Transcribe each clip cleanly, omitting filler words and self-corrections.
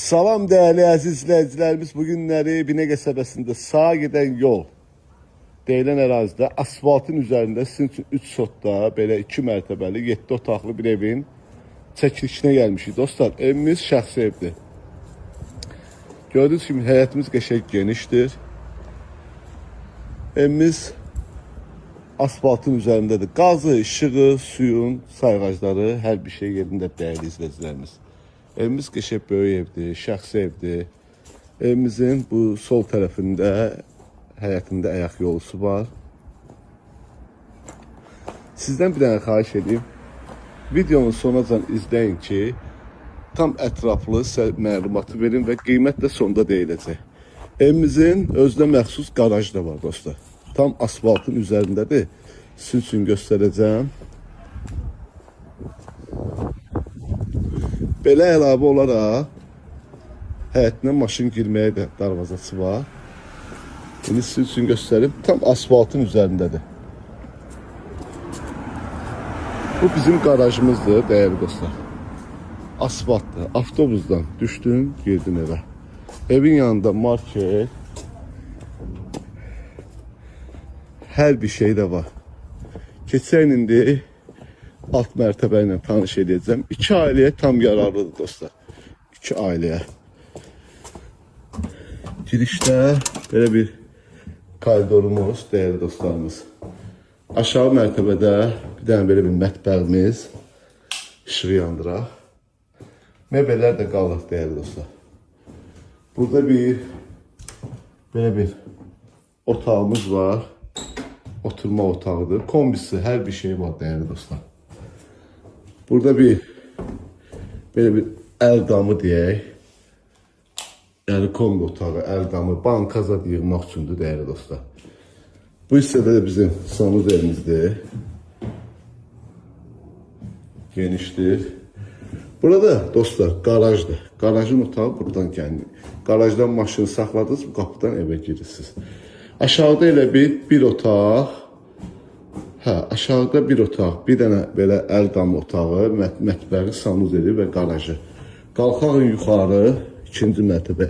Salam değerli əziz izləyicilərimiz, bu günləri Binə qəsəbəsində sağa gedən yol deyilən ərazidə asfaltın üzərində sizin üçün 3 sotda belə 2 mərtəbəli 7 otaqlı bir evin çəkilişinə gəlmişik. Dostlar, evimiz şəxsi evdir. Gördüyünüz kimi həyətimiz qəşəng genişdir. Evimiz asfaltın üzərindədir. Qazı, işığı, suyun, sayğacları, hər bir şey yerində değerli izləyicilərimiz. Evimiz qəşəng böyük evdir, şəxsi evdir. Evimizin bu sol tərəfində həyətində ayaq yolusu var. Sizdən bir dənə xahiş edeyim. Videonun sonacan izləyin ki, tam ətraflı məlumatı verin və qiymət də sonda deyiləcək. Evimizin özünə məxsus garaj da var dostlar. Tam asfaltın üzərindədir. Sizin üçün göstərəcəm. Belə əlavə olaraq həyətinə maşın girməyə də darvazası var. İndi sizin üçün göstərim. Tam asfaltın üzərindədir. Bu bizim garajımızdır değerli dostlar. Asfaltdır. Avtobusdan düşdün, girdin evə. Evin yanında market. Hər bir şey də var. Keçən indi alt mərtəbə ilə tanış edəcəm. 2 ailəyə tam yararlıdır dostlar. 2 ailəyə. Girişdə belə bir koridorumuz, değerli dostlarımız. Aşağı mərtəbədə bir dənə belə bir mətbəximiz, işığı yandıraq. Mebellər də qalır değerli dostlar. Burada belə bir otağımız var. Oturma otağıdır. Kombisi, hər bir şey var değerli dostlar. Burada belə bir əl damı deyək. Yəni kombi otağı, əl damı, bankaza yığmaq üçündür değerli dostlar. Bu hissədə də bizim sanuz evimizdir. Genişdir. Burada dostlar garajdır. Garajın otağı buradan gəlir. Garajdan maşını saxladınız, bu qapıdan evə girirsiniz. Aşağıda elə bir otaq. Aşağıda bir otaq, bir dənə belə əl damı otağı, mətbəxi, sanuz evi və garajı. Qalxağın yuxarı, 2-ci mərtəbə.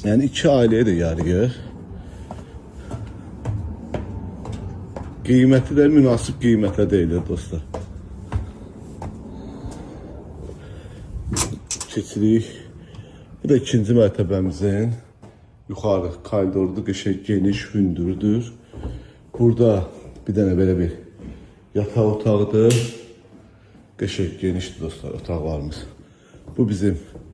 Yəni 2 ailəyə də yarayır. Qiyməti də münasib qiymətə deyilir dostlar. Keçirik. Bu da 2-ci mərtəbəmizin yuxarı koridordu, qəşəng geniş, hündürdür. Burada bir dənə belə bir yataq otağıdır. Qəşəng genişdir dostlar otaqlarımız. Bu bizim